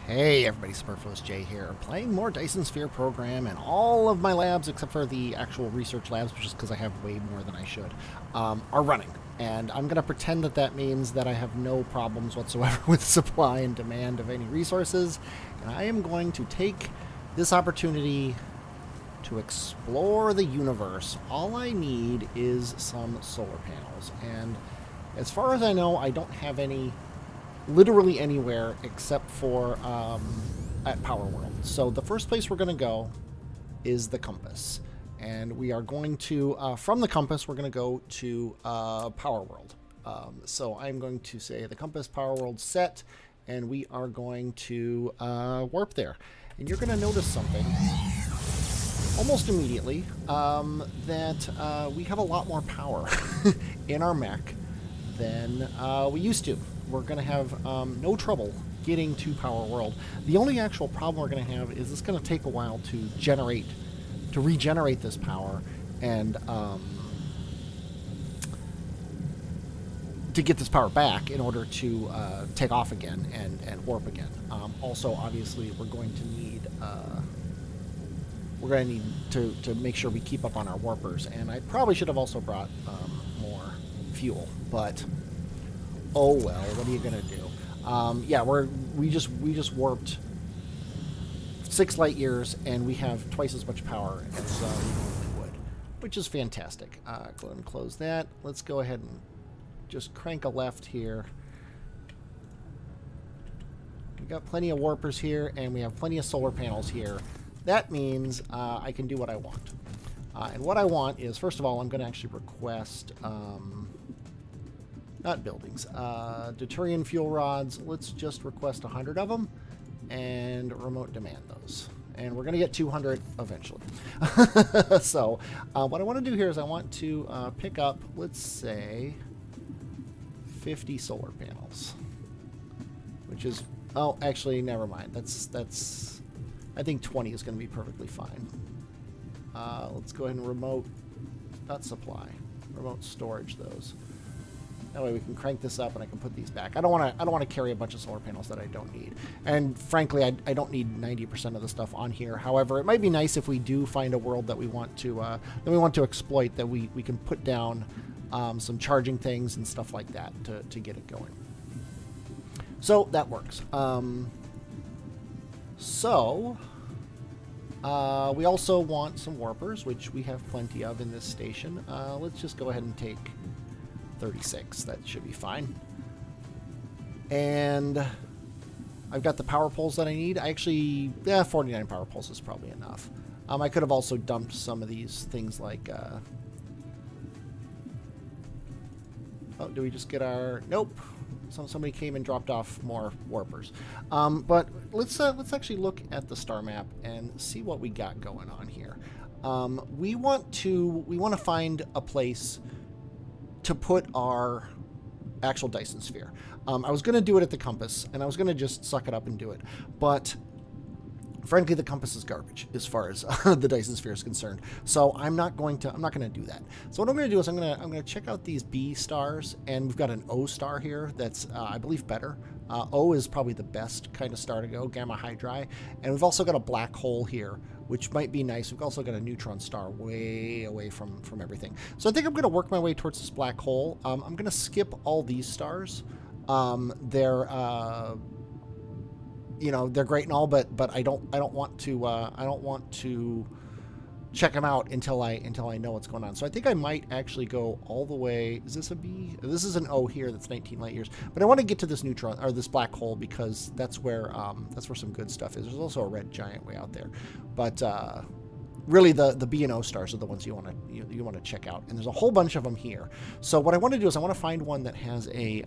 Hey everybody, Superfluous J here, playing more Dyson Sphere program, and all of my labs, except for the actual research labs, which is because I have way more than I should, are running. And I'm going to pretend that that means that I have no problems whatsoever with supply and demand of any resources, and I am going to take this opportunity to explore the universe. All I need is some solar panels, and as far as I know, I don't have any literally anywhere except for at Power World. So the first place we're going to go is the compass. And we are going to, from the compass, we're going to go to Power World. So I'm going to say the compass Power World set, and we are going to warp there. And you're going to notice something almost immediately, that we have a lot more power in our mech than we used to. We're going to have no trouble getting to Power World. The only actual problem we're going to have is it's going to take a while to regenerate this power and to get this power back in order to take off again and warp again. Also, obviously, we're going to need to make sure we keep up on our warpers, and I probably should have also brought more fuel, but oh well, what are you gonna do? Yeah, we just warped 6 light years, and we have twice as much power as we normally would, which is fantastic. Go ahead and close that. Let's go ahead and just crank a left here. We got plenty of warpers here, and we have plenty of solar panels here. That means I can do what I want. And what I want is, first of all, I'm going to actually request not buildings, Deuterium fuel rods. Let's just request 100 of them and remote demand those. And we're going to get 200 eventually. So what I want to do here is I want to pick up, let's say, 50 solar panels. Which is, oh, actually, never mind. That's I think 20 is going to be perfectly fine. Let's go ahead and remote, not supply, remote storage those. That way we can crank this up and I can put these back. I don't want to carry a bunch of solar panels that I don't need. And frankly, I don't need 90% of the stuff on here. However, it might be nice if we do find a world that we want to exploit, that we can put down some charging things and stuff like that to get it going. So that works. We also want some warpers, which we have plenty of in this station. Let's just go ahead and take 36. That should be fine. And I've got the power poles that I need. I actually, 49 power poles is probably enough. I could have also dumped some of these things like, oh, do we just get our, nope. Somebody came and dropped off more warpers. But let's actually look at the star map and see what we got going on here. We want to find a place to put our actual Dyson sphere. I was going to do it at the compass, and I was going to just suck it up and do it, but frankly, the compass is garbage as far as the Dyson sphere is concerned. So I'm not going to do that. So what I'm going to do is I'm going to check out these B stars, and we've got an O star here that's I believe better. O is probably the best kind of star to go, Gamma Hydri, and we've also got a black hole here, which might be nice. We've also got a neutron star way away from everything. So I think I'm going to work my way towards this black hole. I'm going to skip all these stars. They're you know, they're great and all, but I don't want to check them out until I know what's going on. So I think I might actually go all the way. Is this a B? This is an O here. That's 19 light years. But I want to get to this neutron, or this black hole, because that's where some good stuff is. There's also a red giant way out there, but really the B and O stars are the ones you want to check out. And there's a whole bunch of them here. So what I want to do is I want to find one that has a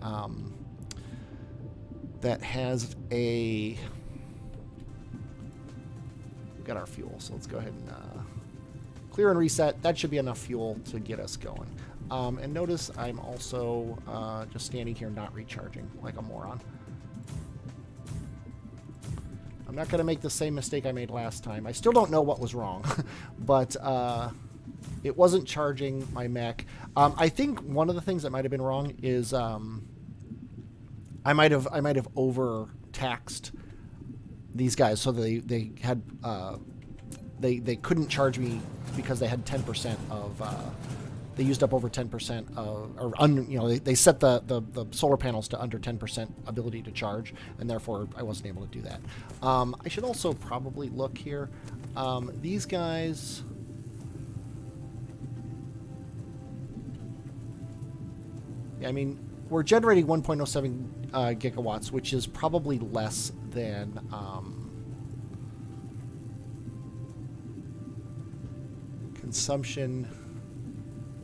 we've got our fuel, so let's go ahead and clear and reset. That should be enough fuel to get us going. And notice I'm also just standing here not recharging like a moron. I'm not going to make the same mistake I made last time. I still don't know what was wrong, but it wasn't charging my mech. I think one of the things that might have been wrong is I might have overtaxed these guys, so they had they couldn't charge me because they had 10% of they used up over 10% of, or you know, they set the solar panels to under 10% ability to charge, and therefore I wasn't able to do that. I should also probably look here. These guys. Yeah, I mean, we're generating 1.07 gigawatts, which is probably less than consumption.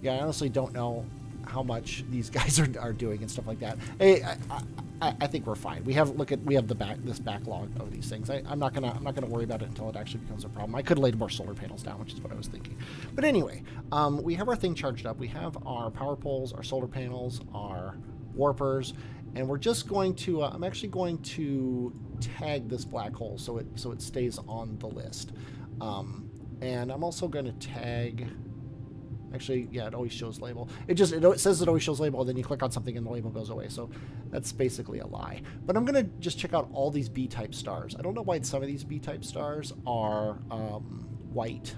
Yeah, I honestly don't know how much these guys are doing and stuff like that. Hey, I think we're fine. We have this backlog of these things. I'm not gonna worry about it until it actually becomes a problem. I could lay more solar panels down, which is what I was thinking. But anyway, we have our thing charged up. We have our power poles, our solar panels, our warpers, and we're just going to. I'm actually going to tag this black hole so it stays on the list. And I'm also going to tag. Actually, yeah, it always shows label. It says it always shows label, and then you click on something and the label goes away. So that's basically a lie. But I'm going to just check out all these B-type stars. I don't know why some of these B-type stars are white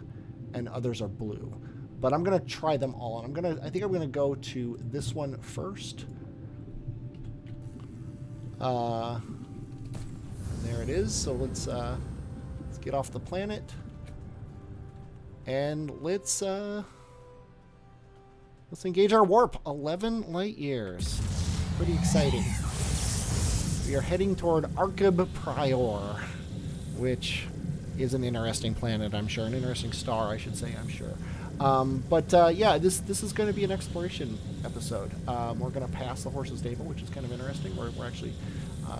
and others are blue. But I'm going to try them all. And I think I'm going to go to this one first. There it is. So let's get off the planet. And let's engage our warp. 11 light years. Pretty exciting. We are heading toward Archib Prior, which is an interesting planet, I'm sure. An interesting star, I should say, I'm sure. Yeah, this is going to be an exploration episode. We're going to pass the Horse's Stable, which is kind of interesting. We're actually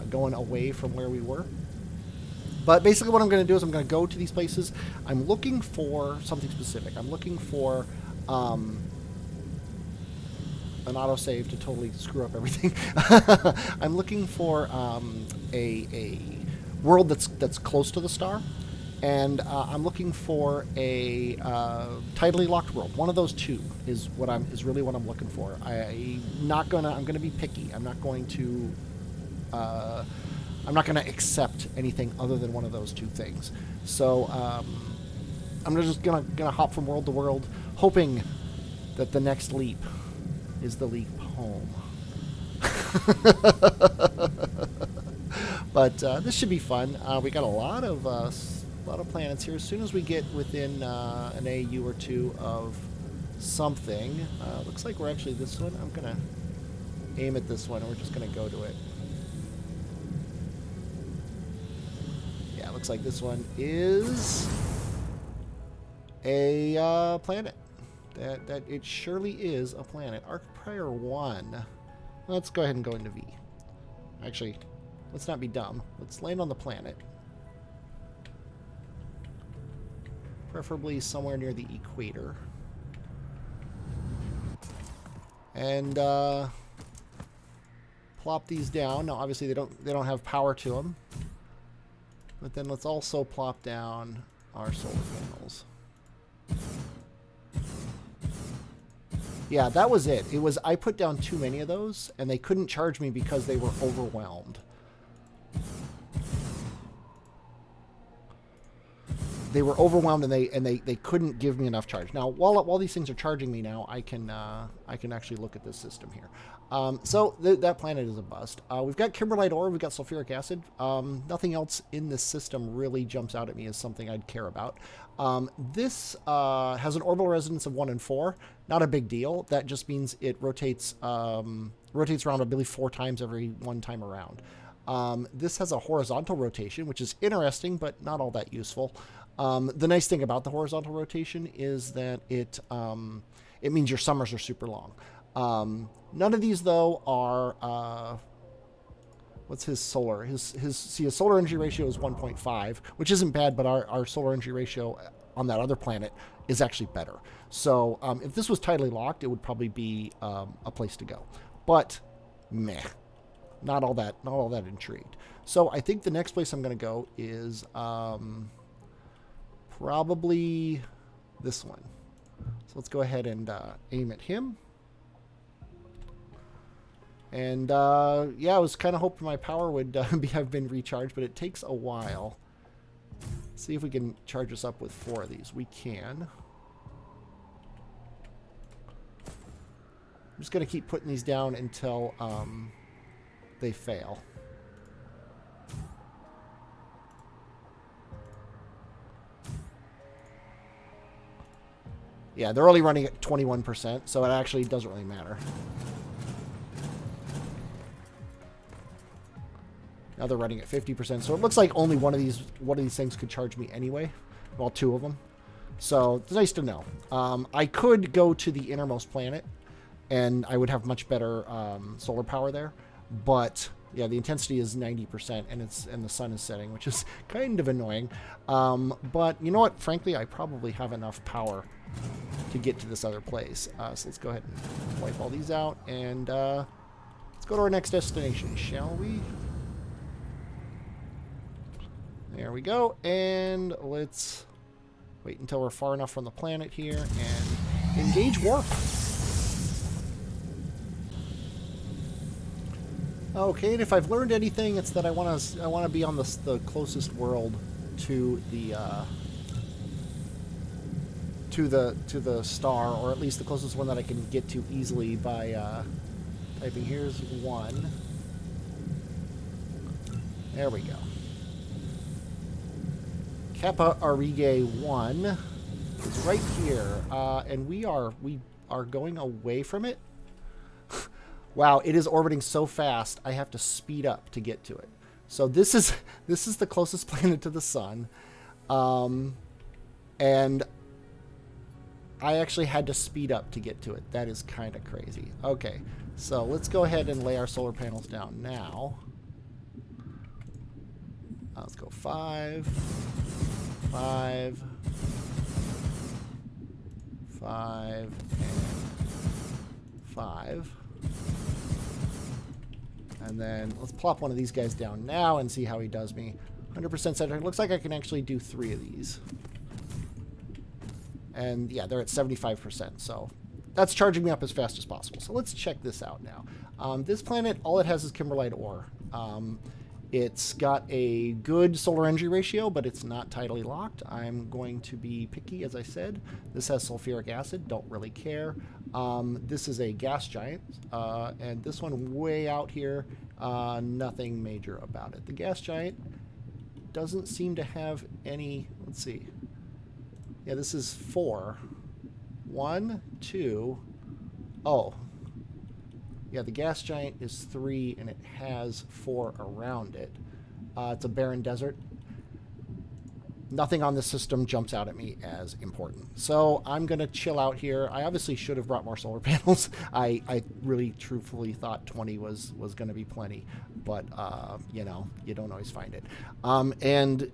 going away from where we were. But basically what I'm going to do is I'm going to go to these places. I'm looking for something specific. I'm looking for an autosave to totally screw up everything. I'm looking for a world that's close to the star. And I'm looking for a tidally locked world. One of those two is really what I'm looking for. I'm gonna be picky. I'm not going to accept anything other than one of those two things. So I'm just gonna hop from world to world, hoping that the next leap is the leap home. But this should be fun. We got a lot of planets here. As soon as we get within an AU or two of something, looks like we're actually this one. I'm gonna aim at this one, and we're just gonna go to it. Yeah, looks like this one is a planet. That it surely is a planet. Arc Prior 1. Let's go ahead and go into V. Actually, let's not be dumb. Let's land on the planet. Preferably somewhere near the equator. And plop these down. Now obviously they don't have power to them. But then let's also plop down our solar panels. Yeah, that was it. I put down too many of those, and they couldn't charge me because they were overwhelmed. They were overwhelmed, and they couldn't give me enough charge. Now, while these things are charging me now, I can actually look at this system here. So that planet is a bust. We've got kimberlite ore, we've got sulfuric acid. Nothing else in this system really jumps out at me as something I'd care about. This has an orbital resonance of 1 and 4. Not a big deal. That just means it rotates around, I believe, 4 times every one time around. This has a horizontal rotation, which is interesting, but not all that useful. The nice thing about the horizontal rotation is that it means your summers are super long. None of these, though, are... what's his solar? His solar energy ratio is 1.5, which isn't bad, but our solar energy ratio on that other planet is actually better. So if this was tidally locked, it would probably be a place to go. But meh, not all that intrigued. So I think the next place I'm going to go is probably this one. So let's go ahead and aim at him. And yeah, I was kind of hoping my power would have been recharged, but it takes a while. See if we can charge us up with 4 of these. We can. I'm just going to keep putting these down until they fail. Yeah, they're only running at 21%, so it actually doesn't really matter. Now they're running at 50%, so it looks like only one of these things could charge me anyway. Well, 2 of them. So it's nice to know. I could go to the innermost planet, and I would have much better solar power there. But yeah, the intensity is 90%, and the sun is setting, which is kind of annoying. But you know what? Frankly, I probably have enough power to get to this other place. So let's go ahead and wipe all these out, and let's go to our next destination, shall we? There we go, and let's wait until we're far enough from the planet here and engage warp. Okay, and if I've learned anything, it's that I want to be on the closest world to the star, or at least the closest one that I can get to easily by typing. Here's 1. There we go. Kappa Aurigae 1 is right here, and we are going away from it. Wow, it is orbiting so fast, I have to speed up to get to it. So this is the closest planet to the sun, and I actually had to speed up to get to it. That is kind of crazy. Okay, so let's go ahead and lay our solar panels down now. Let's go 5, 5, 5, and 5. And then let's plop one of these guys down now and see how he does me. 100% center. It looks like I can actually do 3 of these. And yeah, they're at 75%. So that's charging me up as fast as possible. So let's check this out now. This planet, all it has is kimberlite ore. It's got a good solar energy ratio, but it's not tidally locked. I'm going to be picky, as I said. This has sulfuric acid. Don't really care. This is a gas giant, and this one way out here, nothing major about it. The gas giant doesn't seem to have any. Let's see. Yeah, this is 4. 1, 2. Oh. Yeah, the gas giant is 3, and it has 4 around it. It's a barren desert. Nothing on this system jumps out at me as important. So I'm going to chill out here. I obviously should have brought more solar panels. I really truthfully thought 20 was going to be plenty. But, you know, you don't always find it. And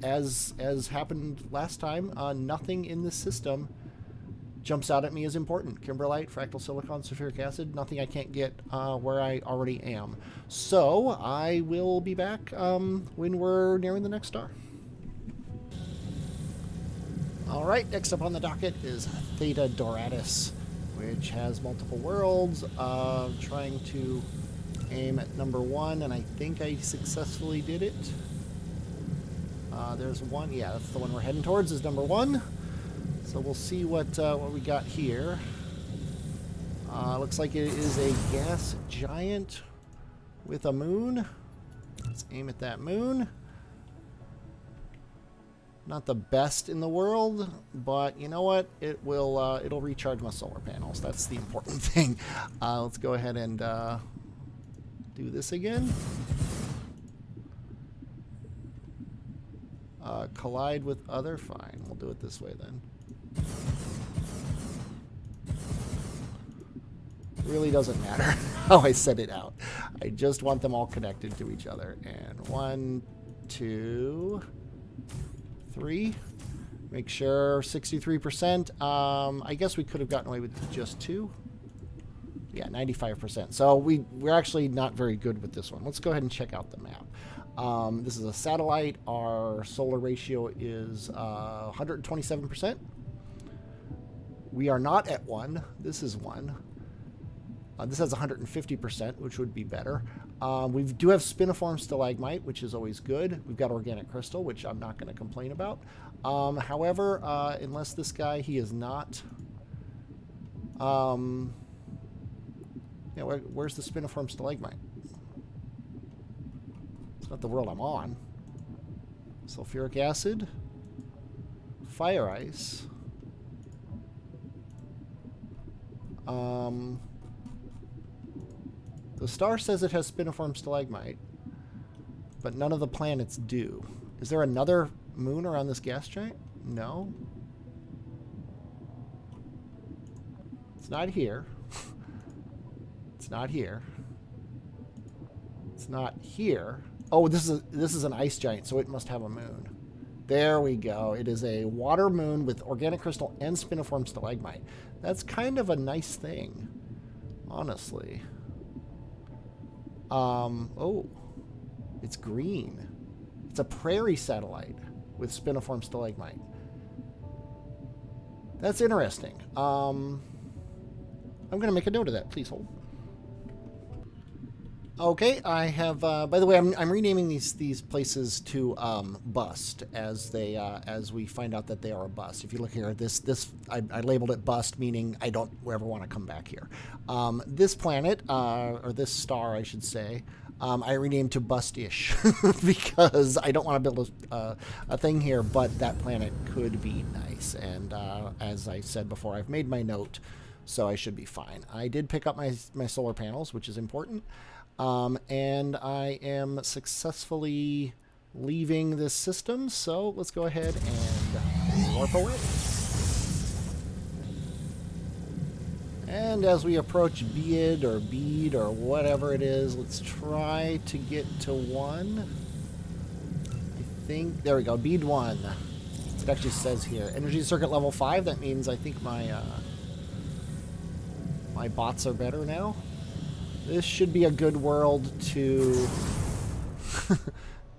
as happened last time, nothing in this system jumps out at me as important. Kimberlite, fractal silicon, sulfuric acid, nothing I can't get where I already am. So I will be back when we're nearing the next star. Alright, next up on the docket is Theta Doradus, which has multiple worlds. Trying to aim at number 1, and I think I successfully did it. There's 1. Yeah, that's the one we're heading towards, is number 1. So we'll see what we got here. Looks like it is a gas giant with a moon. Let's aim at that moon. Not the best in the world, but you know what? It will. It'll recharge my solar panels. That's the important thing. Let's go ahead and do this again. Collide with other. Fine. We'll do it this way then. Really doesn't matter how I set it out. I just want them all connected to each other. And 1, 2, 3. Make sure 63%. I guess we could have gotten away with just 2. Yeah, 95%. So we're actually not very good with this one. Let's go ahead and check out the map. This is a satellite. Our solar ratio is 127%. We are not at 1. This is 1. This has 150%, which would be better. We do have spiniform stalagmite, which is always good. We've got organic crystal, which I'm not going to complain about. However, unless this guy, he is not... yeah, where's the spiniform stalagmite? It's not the world I'm on. Sulfuric acid. Fire ice. The star says it has spiniform stalagmite, but none of the planets do. Is there another moon around this gas giant? No. It's not here. It's not here. It's not here. Oh, this is an ice giant, so it must have a moon. There we go. It is a water moon with organic crystal and spiniform stalagmite. That's kind of a nice thing, honestly. Oh, it's green. It's a prairie satellite with spiniform stalagmite. That's interesting. I'm going to make a note of that. Please hold. Okay, I have. By the way, I'm renaming these places to bust as we find out that they are a bust. If you look here, I labeled it bust, meaning I don't ever want to come back here. This planet, or this star, I should say, I renamed to Bust-ish because I don't want to build a thing here, but that planet could be nice. And as I said before, I've made my note, so I should be fine. I did pick up my solar panels, which is important. And I am successfully leaving this system, so let's go ahead and warp away. And as we approach Bead or Bead or whatever it is, let's try to get to 1. I think, there we go, Bead 1. It actually says here, energy circuit level 5. That means I think my bots are better now. This should be a good world to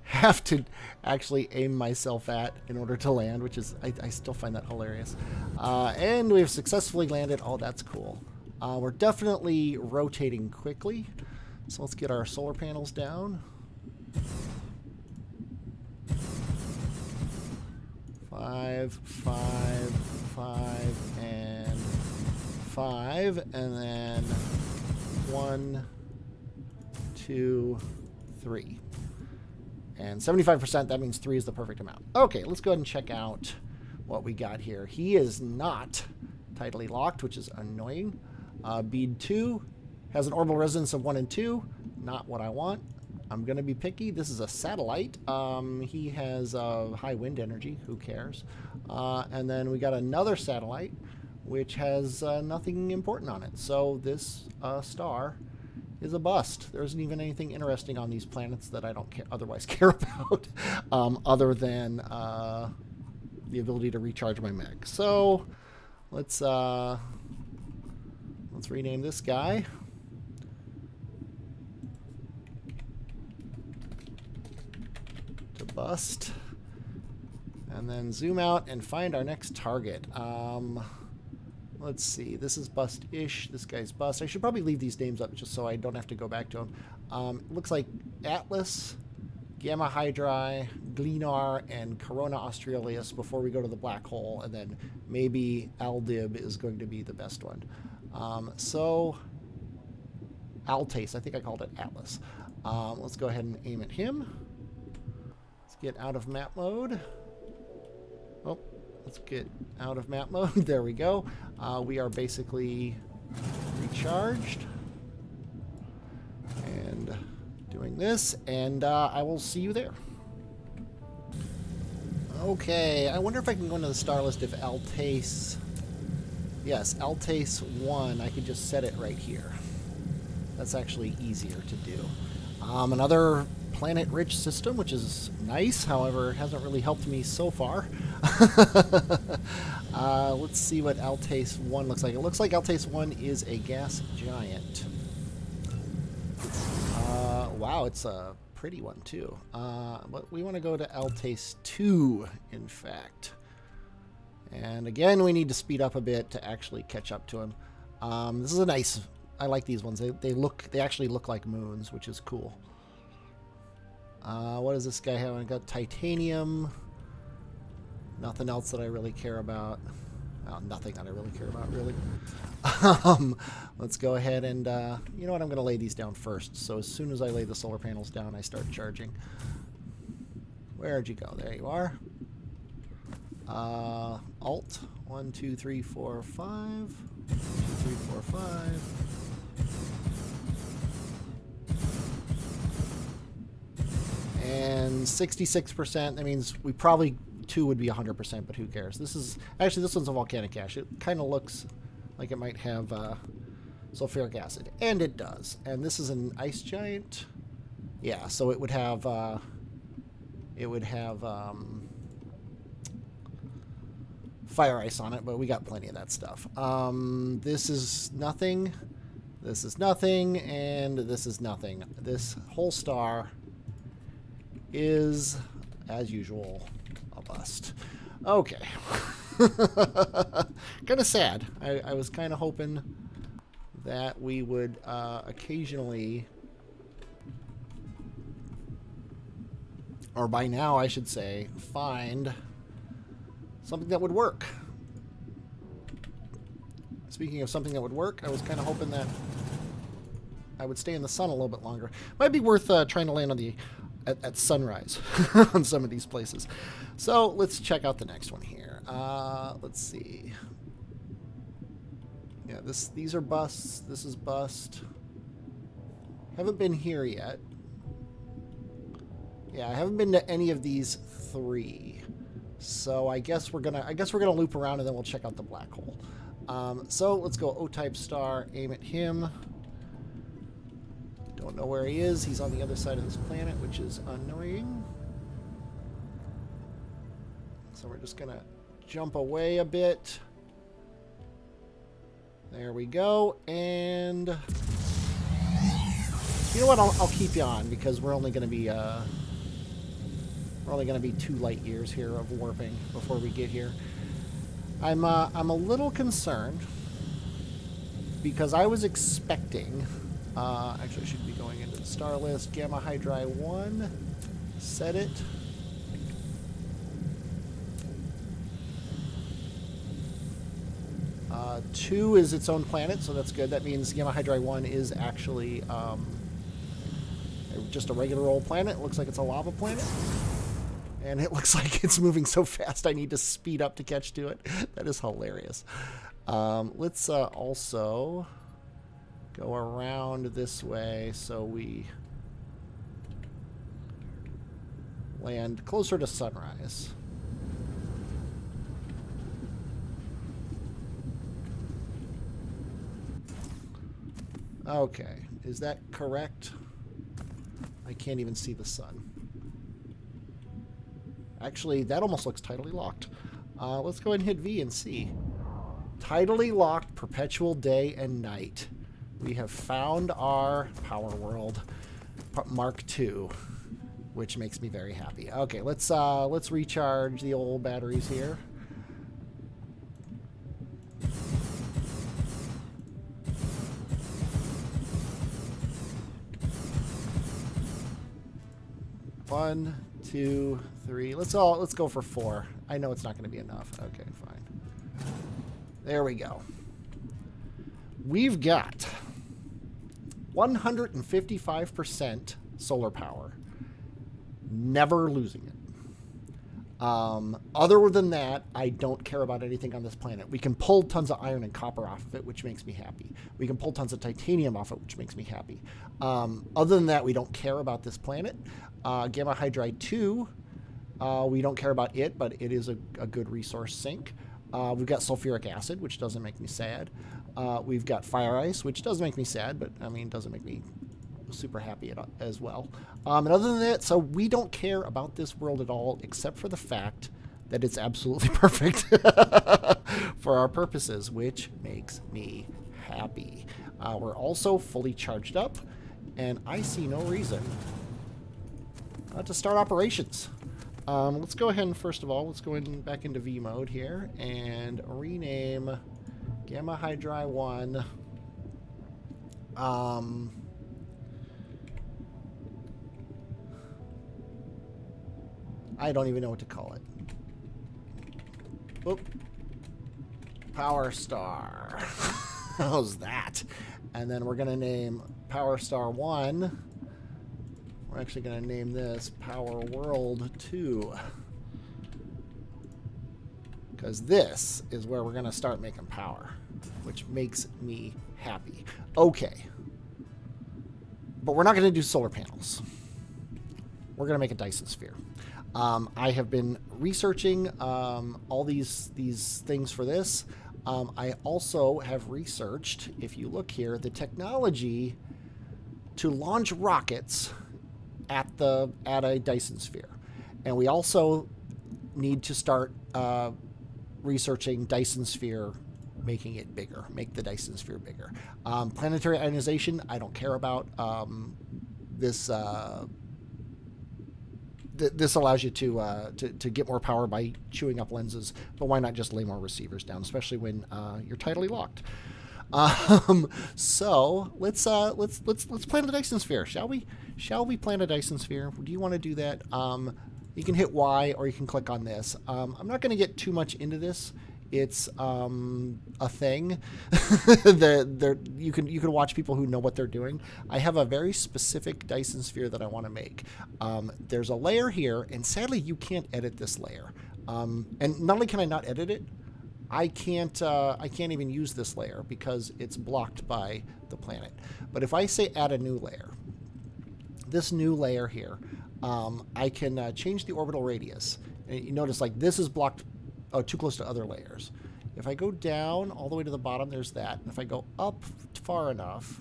have to actually aim myself at in order to land, which is, I still find that hilarious. And we've successfully landed. Oh, that's cool. We're definitely rotating quickly. So let's get our solar panels down. 5, 5, 5, and 5, and then 1, 2, 3. And 75%, that means 3 is the perfect amount. Okay, let's go ahead and check out what we got here. He is not tidally locked, which is annoying. Bead 2 has an orbital resonance of 1 and 2. Not what I want. I'm going to be picky. This is a satellite. He has high wind energy. Who cares? And then we got another satellite, which has nothing important on it. So this star is a bust. There isn't even anything interesting on these planets that I don't otherwise care about, other than the ability to recharge my mech. So let's rename this guy. To bust. And then zoom out and find our next target. Let's see. This is bust-ish. This guy's bust. I should probably leave these names up just so I don't have to go back to them. It looks like Atlas, Gamma Hydri, Gleanar, and Corona Australis before we go to the black hole, and then maybe Aldib is going to be the best one. So Altace. I think I called it Atlas. Let's go ahead and aim at him. Let's get out of map mode. Oh. Let's get out of map mode. There we go. We are basically recharged. And doing this. And I will see you there. Okay. I wonder if I can go into the star list if Altace... Yes, Altace 1. I could just set it right here. That's actually easier to do. Another planet-rich system, which is nice. However, it hasn't really helped me so far. Let's see what Altace 1 looks like. It looks like Altace 1 is a gas giant. Wow, it's a pretty one, too. But we want to go to Altace 2, in fact. And again, we need to speed up a bit to actually catch up to him. This is a nice I like these ones. They actually look like moons, which is cool. What does this guy have? I got titanium. Nothing else that I really care about. Well, nothing that I really care about, really. Let's go ahead and, you know what, I'm going to lay these down first. So as soon as I lay the solar panels down, I start charging. Where'd you go? There you are. Alt. 1, 2, 3, 4, 5. 1, 2, 3, 4, 5. And 66%, that means we probably, 2 would be 100%, but who cares? This is, actually this one's a volcanic ash. It kind of looks like it might have sulfuric acid, and it does. And this is an ice giant. Yeah, so it would have, fire ice on it, but we got plenty of that stuff. This is nothing, this is nothing, and this is nothing. This whole star is, as usual, a bust. Okay. Kind of sad. I was kind of hoping that we would occasionally, or by now I should say, find something that would work. Speaking of something that would work, I was kind of hoping that I would stay in the sun a little bit longer. Might be worth trying to land on the at sunrise on some of these places. So let's check out the next one here. Let's see. Yeah, these are busts. This is bust. Haven't been here yet. Yeah, I haven't been to any of these 3. So I guess we're gonna loop around and then we'll check out the black hole. So let's go O-type star, aim at him. Don't know where he is. He's on the other side of this planet, which is annoying. So we're just gonna jump away a bit. There we go. And you know what? I'll keep you on because we're only gonna be 2 light years here of warping before we get here. I'm a little concerned because I was expecting. Actually, I should be going into the star list. Gamma Hydri 1. Set it. Uh, 2 is its own planet, so that's good. That means Gamma Hydri 1 is actually just a regular old planet. It looks like it's a lava planet. And it looks like it's moving so fast I need to speed up to catch to it. That is hilarious. Let's also go around this way so we land closer to sunrise. Okay, is that correct? I can't even see the sun. Actually, that almost looks tidally locked. Let's go ahead and hit V and see. Tidally locked, perpetual day and night. We have found our power world, Mark II, which makes me very happy. Okay, let's recharge the old batteries here. One, 2, 3. Let's go for 4. I know it's not going to be enough. Okay, fine. There we go. We've got 155% solar power. Never losing it. Other than that, I don't care about anything on this planet. We can pull tons of iron and copper off of it, which makes me happy. We can pull tons of titanium off it, which makes me happy. Other than that, we don't care about this planet. Gamma Hydri 2, we don't care about it, but it is a good resource sink. We've got sulfuric acid, which doesn't make me sad. We've got fire ice, which does make me sad, but I mean, doesn't make me super happy as well. And other than that, so we don't care about this world at all, except for the fact that it's absolutely perfect for our purposes, which makes me happy. We're also fully charged up, and I see no reason to start operations. Let's go ahead and, first of all, let's go back into V mode here and rename Gamma Hydri 1 I don't even know what to call it. Oop. Power Star. How's that? And then we're going to name Power Star 1. We're actually going to name this Power World 2. Because this is where we're going to start making power, which makes me happy. Okay. But we're not going to do solar panels. We're going to make a Dyson sphere. I have been researching all these things for this. I also have researched, if you look here, the technology to launch rockets at a Dyson sphere. And we also need to start researching Dyson sphere, making it bigger, make the Dyson sphere bigger. Planetary ionization, I don't care about. This allows you to get more power by chewing up lenses, but why not just lay more receivers down, especially when you're tidally locked. So let's plan a Dyson sphere, shall we? Shall we plan a Dyson sphere? Do you want to do that? You can hit Y or you can click on this. I'm not going to get too much into this. It's a thing. You can watch people who know what they're doing. I have a very specific Dyson sphere that I want to make. There's a layer here, and sadly you can't edit this layer. And not only can I not edit it, I can't even use this layer because it's blocked by the planet. But if I say add a new layer, this new layer here, I can change the orbital radius. And you notice like this is blocked too close to other layers. If I go down all the way to the bottom, there's that. And if I go up far enough,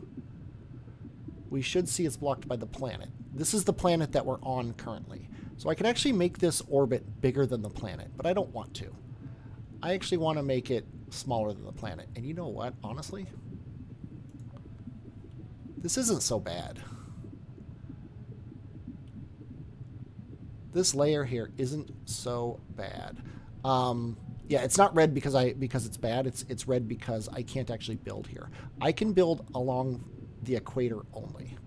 we should see it's blocked by the planet. This is the planet that we're on currently. So I can actually make this orbit bigger than the planet, but I don't want to. I actually want to make it smaller than the planet. And you know what, honestly? This isn't so bad. This layer here isn't so bad. Yeah, it's not red because it's bad. It's red because I can't actually build here. I can build along the equator only.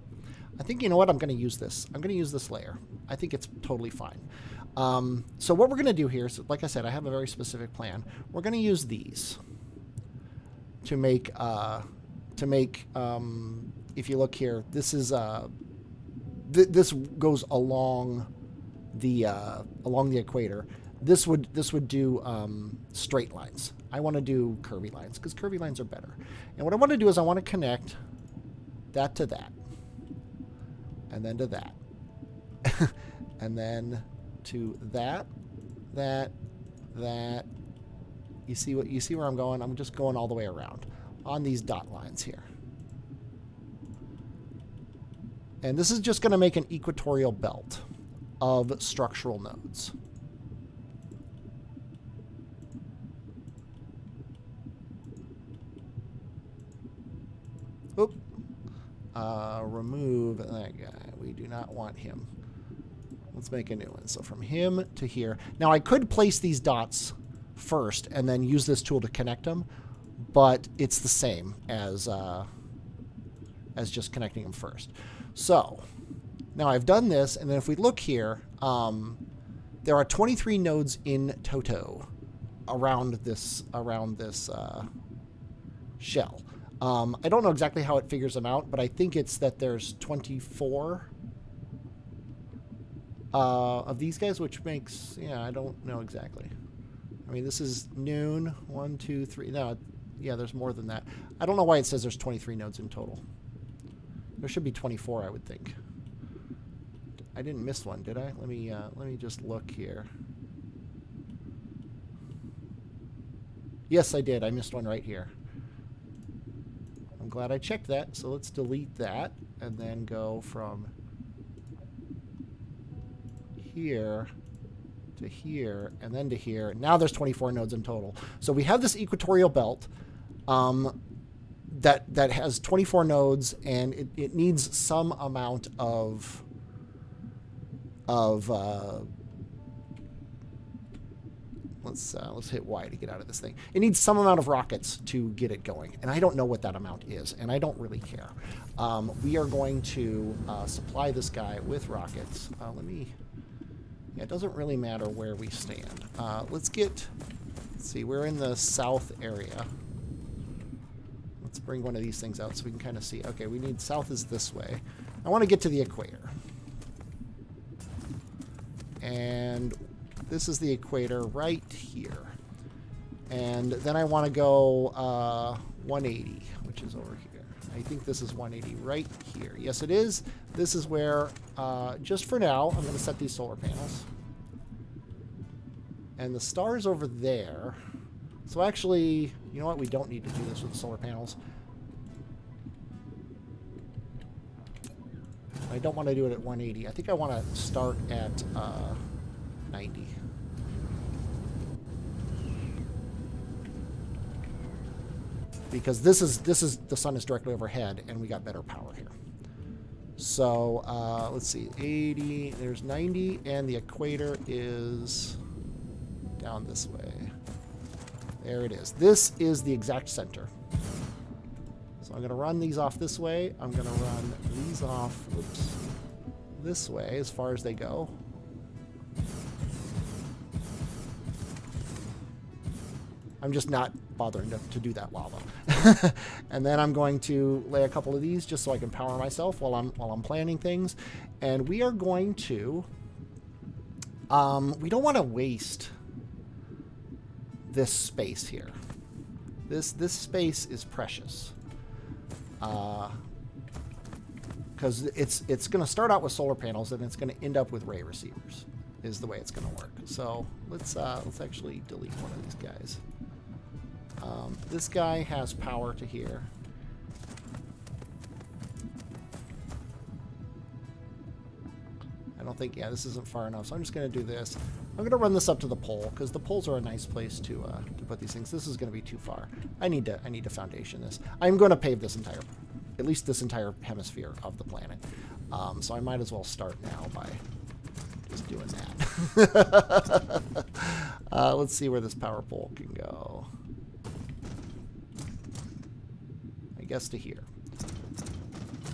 I think, you know what, I'm going to use this. I'm going to use this layer. I think it's totally fine. So what we're going to do here is, like I said, I have a very specific plan. We're going to use these to make if you look here, this is this goes along the equator. This would do straight lines. I want to do curvy lines because curvy lines are better. And what I want to do is I want to connect that to that, and then to that, and then to that. You see where I'm going? I'm just going all the way around on these dot lines here. And this is just going to make an equatorial belt of structural nodes. Oop. Remove that guy. We do not want him. Let's make a new one. So from him to here. Now I could place these dots first and then use this tool to connect them, but it's the same as just connecting them first. So now I've done this, and then if we look here, there are 23 nodes in toto around this shell. I don't know exactly how it figures them out, but I think it's that there's 24 of these guys, which makes, yeah, I don't know exactly. I mean, this is noon, 1, 2, 3. No, yeah, there's more than that. I don't know why it says there's 23 nodes in total. There should be 24, I would think. I didn't miss one, did I? Let me just look here. Yes, I did. I missed one right here. I'm glad I checked that. So let's delete that and then go from here to here and then to here. Now there's 24 nodes in total. So we have this equatorial belt that has 24 nodes, and it needs some amount of let's hit Y to get out of this thing. It needs some amount of rockets to get it going, and I don't know what that amount is, and I don't really care. We are going to supply this guy with rockets. Yeah, it doesn't really matter where we stand. Let's see, we're in the south area. Let's bring one of these things out so we can kind of see. Okay, we need south is this way. I want to get to the equator. And this is the equator right here. And then I want to go 180, which is over here. I think this is 180 right here. Yes, it is. This is where, just for now, I'm going to set these solar panels. And the star's over there. So actually, you know what? We don't need to do this with the solar panels. I don't want to do it at 180. I think I want to start at 90. Because this is the sun is directly overhead, and we got better power here. So let's see, 80. There's 90, and the equator is down this way. There it is. This is the exact center. So I'm going to run these off this way. I'm going to run these off, whoops, this way as far as they go. I'm just not bothering to do that lava. And then I'm going to lay a couple of these just so I can power myself while I'm planning things. And we are going to, we don't want to waste this space here. This space is precious. Because it's going to start out with solar panels and it's going to end up with ray receivers is the way it's going to work. So let's actually delete one of these guys. This guy has power to here. I don't think, yeah, this isn't far enough, so I'm just going to do this. I'm going to run this up to the pole, because the poles are a nice place to put these things. This is going to be too far. I need to foundation this. I'm going to pave this entire, at least this entire hemisphere of the planet. So I might as well start now by just doing that. Let's see where this power pole can go. I guess to here.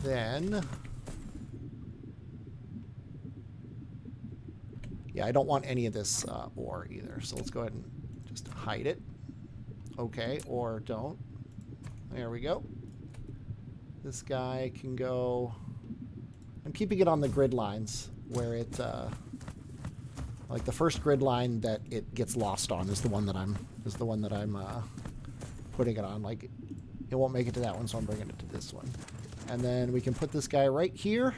Then... yeah, I don't want any of this ore either, so let's go ahead and just hide it. Okay, or don't. There we go. This guy can go... I'm keeping it on the grid lines where it... like the first grid line that it gets lost on is the one that I'm putting it on. Like, it won't make it to that one, so I'm bringing it to this one. And then we can put this guy right here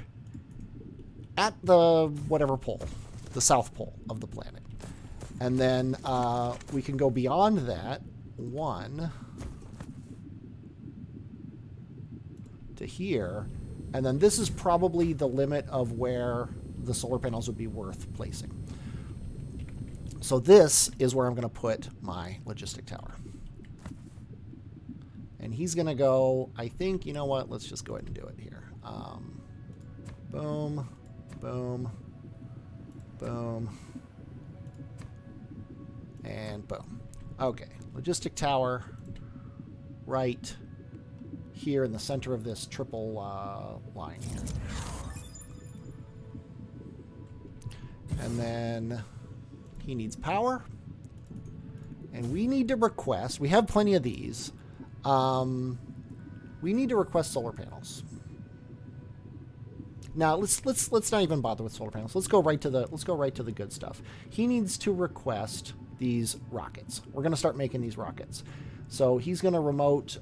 at the whatever pole. The south pole of the planet. And then we can go beyond that one to here, and then this is probably the limit of where the solar panels would be worth placing. So this is where I'm going to put my logistic tower. And he's going to go, I think, you know what, let's just go ahead and do it here. Boom, boom, boom, and boom. Okay, logistic tower right here in the center of this triple line here. And then he needs power. And we need to request, we have plenty of these. We need to request solar panels. Now let's not even bother with solar panels. Let's go right to the good stuff. He needs to request these rockets. We're going to start making these rockets. So he's going to remote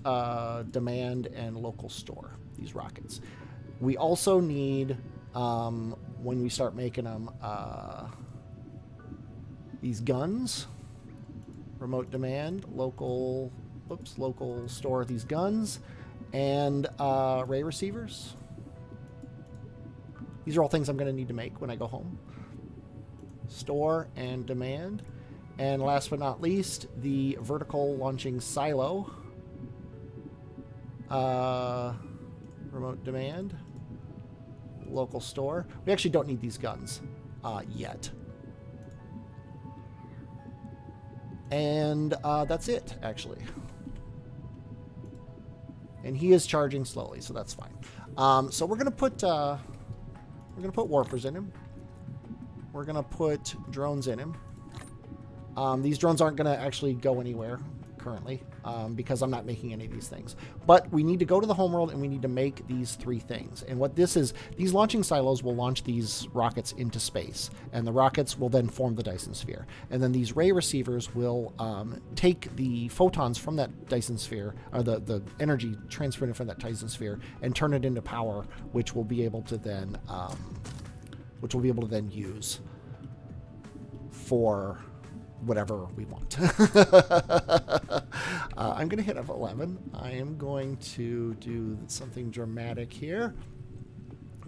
demand and local store these rockets. We also need when we start making them these guns. Remote demand, local store these guns, and ray receivers. These are all things I'm going to need to make when I go home. Store and demand. And last but not least, the vertical launching silo. Remote demand. Local store. We actually don't need these guns yet. And that's it, actually. And he is charging slowly, so that's fine. So we're gonna put warpers in him. We're gonna put drones in him. These drones aren't gonna actually go anywhere currently because I'm not making any of these things. But we need to go to the homeworld and we need to make these 3 things. And what this is, these launching silos will launch these rockets into space, and the rockets will then form the Dyson sphere. And then these ray receivers will take the photons from that Dyson sphere, or the energy transferred from that Dyson sphere, and turn it into power, which we'll be able to then use for whatever we want. I'm going to hit F11. I am going to do something dramatic here.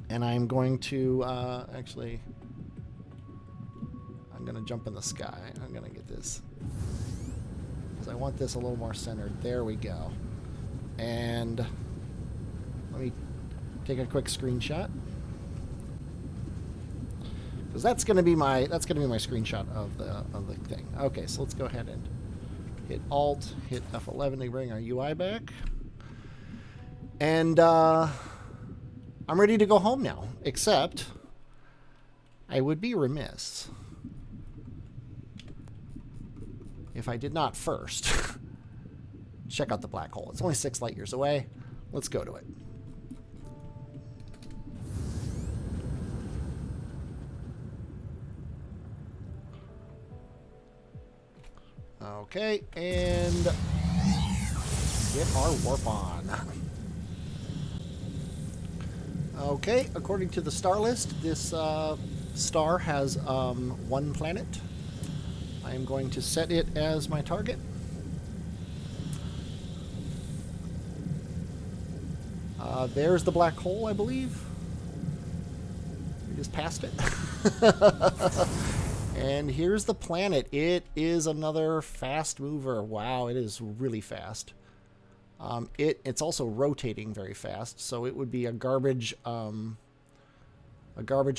And I'm going to, actually, I'm going to jump in the sky. I'm going to get this. Because I want this a little more centered. There we go. And let me take a quick screenshot. Because that's going to be my screenshot of the thing. Okay, so let's go ahead and hit Alt, hit F11 to bring our UI back, and I'm ready to go home now. Except I would be remiss if I did not first check out the black hole. It's only 6 light years away. Let's go to it. Okay, and get our warp on. Okay, according to the star list, this star has 1 planet. I am going to set it as my target. There's the black hole, I believe. We just passed it. And here's the planet. It is another fast mover. Wow, it is really fast. It's also rotating very fast, so it would be a garbage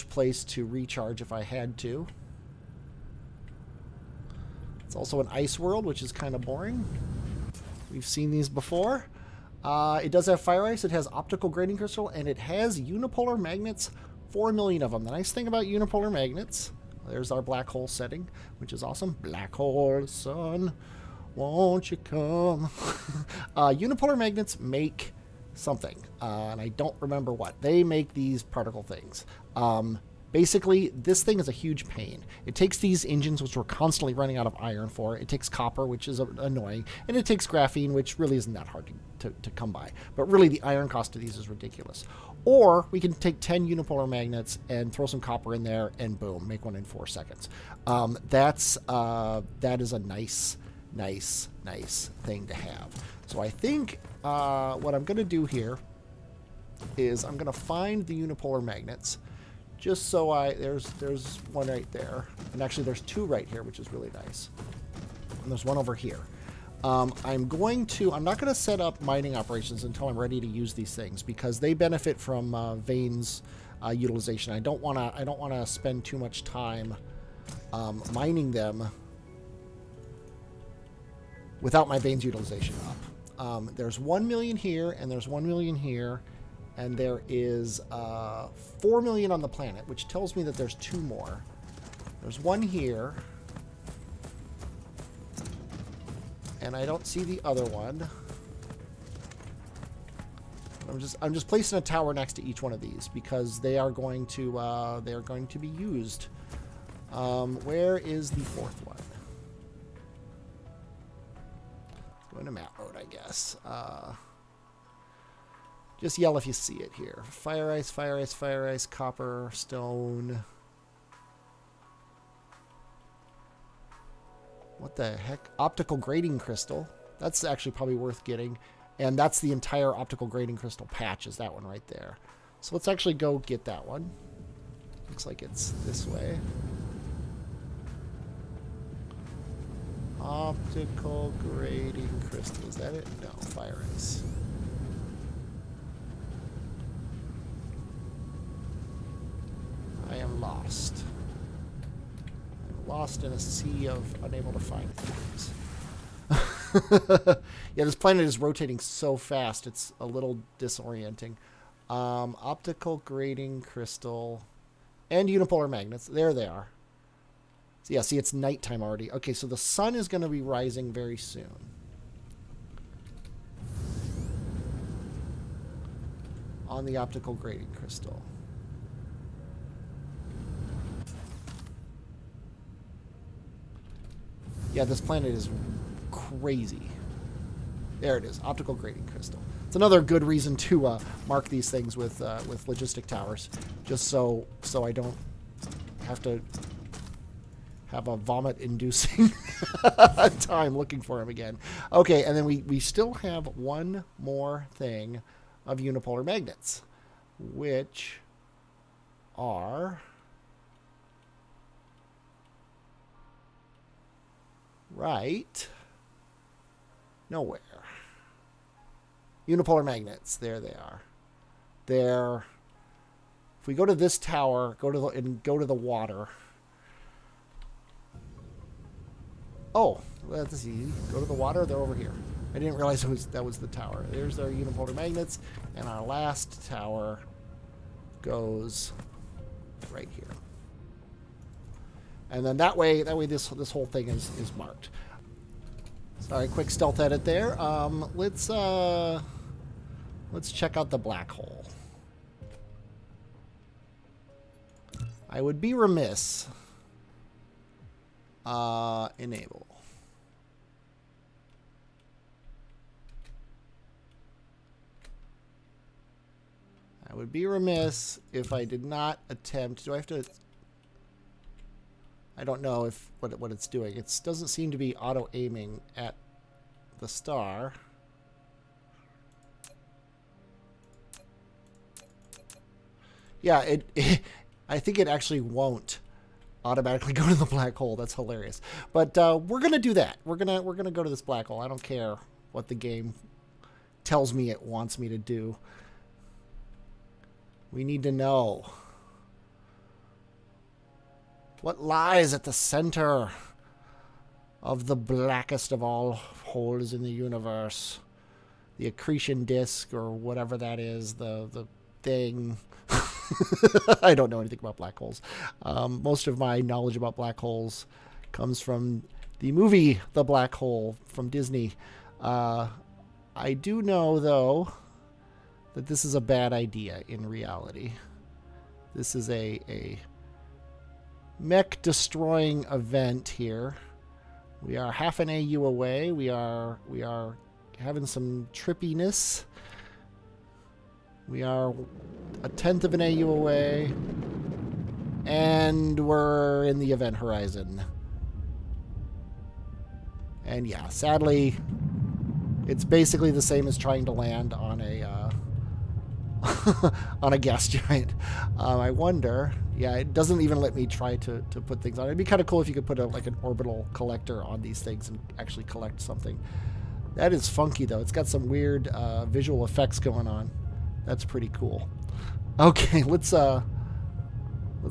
place to recharge if I had to. It's also an ice world, which is kind of boring. We've seen these before. It does have fire ice. It has optical grating crystal, and it has unipolar magnets. 4 million of them. The nice thing about unipolar magnets. There's our black hole setting, which is awesome. Black hole, sun, won't you come? Unipolar magnets make something, and I don't remember what. They make these particle things. Basically, this thing is a huge pain. It takes these engines, which we're constantly running out of iron for. It takes copper, which is annoying. And it takes graphene, which really isn't that hard to come by. But really, the iron cost of these is ridiculous. Or we can take 10 unipolar magnets and throw some copper in there, and boom, make one in 4 seconds. That is a nice thing to have. So I think what I'm going to do here is I'm going to find the unipolar magnets. Just so there's one right there, and actually there's 2 right here, which is really nice. And there's one over here. I'm not going to set up mining operations until I'm ready to use these things, because they benefit from veins utilization. I don't want to spend too much time mining them without my veins utilization up. There's 1 million here, and there's 1 million here. And there is 4 million on the planet, which tells me that there's 2 more. There's 1 here. And I don't see the other one. I'm just placing a tower next to each one of these because they are going to be used. Where is the 4th one? Let's go into map mode, I guess. Just yell if you see it here. Fire ice, fire ice, fire ice, copper, stone. What the heck? Optical grating crystal. That's actually probably worth getting. And that's the entire optical grating crystal patch, is that one right there. So let's actually go get that one. Looks like it's this way. Optical grating crystal. Is that it? No, fire ice. I am lost. lost in a sea of unable to find things. Yeah, this planet is rotating so fast, it's a little disorienting. Optical grating crystal and unipolar magnets. There they are. So yeah, see, it's nighttime already. Okay, so the sun is going to be rising very soon. On the optical grating crystal. Yeah, this planet is crazy. There it is, optical grating crystal. It's another good reason to mark these things with logistic towers, just so I don't have to have a vomit-inducing time looking for him again. Okay, and then we still have one more thing of unipolar magnets, which are right nowhere. Unipolar magnets, there they are. There. If we go to this tower, go to the water. Oh, that's easy. Go to the water, they're over here. I didn't realize that was the tower. There's our unipolar magnets, and our last tower goes right here. And then that way this whole thing is marked. Sorry, quick stealth edit there. Let's check out the black hole. I would be remiss. Enable. I would be remiss if I did not attempt. Do I have to? I don't know if what it's doing. It doesn't seem to be auto aiming at the star. Yeah, I think it actually won't automatically go to the black hole. That's hilarious. But we're gonna do that. We're gonna go to this black hole. I don't care what the game tells me it wants me to do. We need to know what lies at the center of the blackest of all holes in the universe. The accretion disk, or whatever that is, the thing. I don't know anything about black holes. Most of my knowledge about black holes comes from the movie The Black Hole from Disney. I do know, though, that this is a bad idea in reality. This is a mech-destroying event here. We are half an AU away. We are having some trippiness. We are a tenth of an AU away, and we're in the event horizon. And yeah, sadly, it's basically the same as trying to land on a on a gas giant. I wonder. Yeah, it doesn't even let me try to put things on. It'd be kind of cool if you could put like an orbital collector on these things and actually collect something. That is funky though. It's got some weird visual effects going on. That's pretty cool. Okay, let's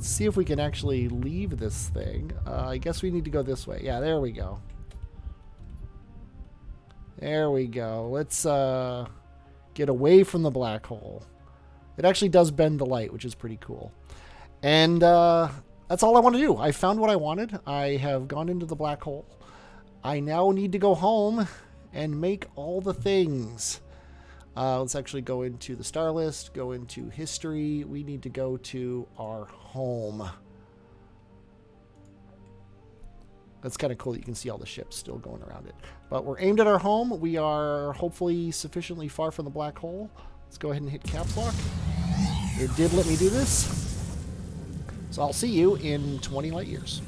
see if we can actually leave this thing. I guess we need to go this way. Yeah, there we go. There we go. Let's get away from the black hole. It actually does bend the light, which is pretty cool. And that's all I want to do. I found what I wanted. I have gone into the black hole. I now need to go home and make all the things. Let's actually go into the star list, go into history. We need to go to our home. That's kind of cool that you can see all the ships still going around it. But we're aimed at our home. We are hopefully sufficiently far from the black hole. Let's go ahead and hit caps lock. It did let me do this. So I'll see you in 20 light years.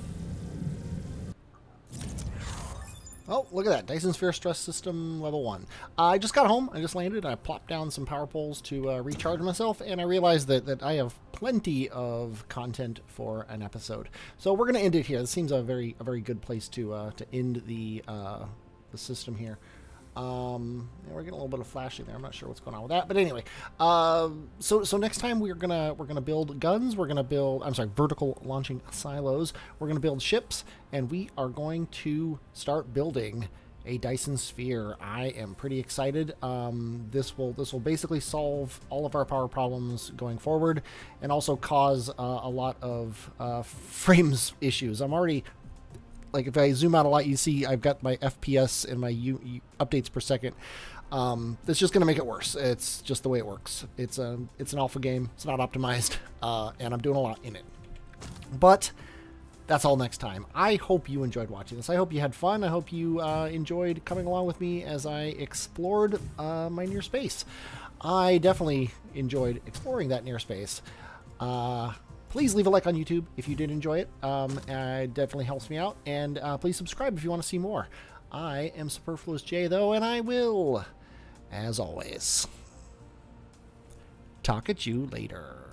Oh, look at that. Dyson Sphere Stress System Level 1. I just got home. I just landed. I plopped down some power poles to recharge myself, and I realized that I have plenty of content for an episode. So we're going to end it here. This seems a very good place to end the system here. Yeah, we're getting a little bit of flashing there. I'm not sure what's going on with that, but anyway. So next time we're gonna build guns. We're gonna build, I'm sorry, vertical launching silos. We're gonna build ships, and we are going to start building a Dyson sphere. I am pretty excited. This will basically solve all of our power problems going forward, and also cause a lot of frames issues. I'm already, like, if I zoom out a lot, you see I've got my FPS and my updates per second. That's just going to make it worse. It's just the way it works. It's an alpha game. It's not optimized, and I'm doing a lot in it. But that's all next time. I hope you enjoyed watching this. I hope you had fun. I hope you enjoyed coming along with me as I explored my near space. I definitely enjoyed exploring that near space. Please leave a like on YouTube if you did enjoy it. It definitely helps me out. And please subscribe if you want to see more. I am Superfluous J, though, and I will, as always, talk at you later.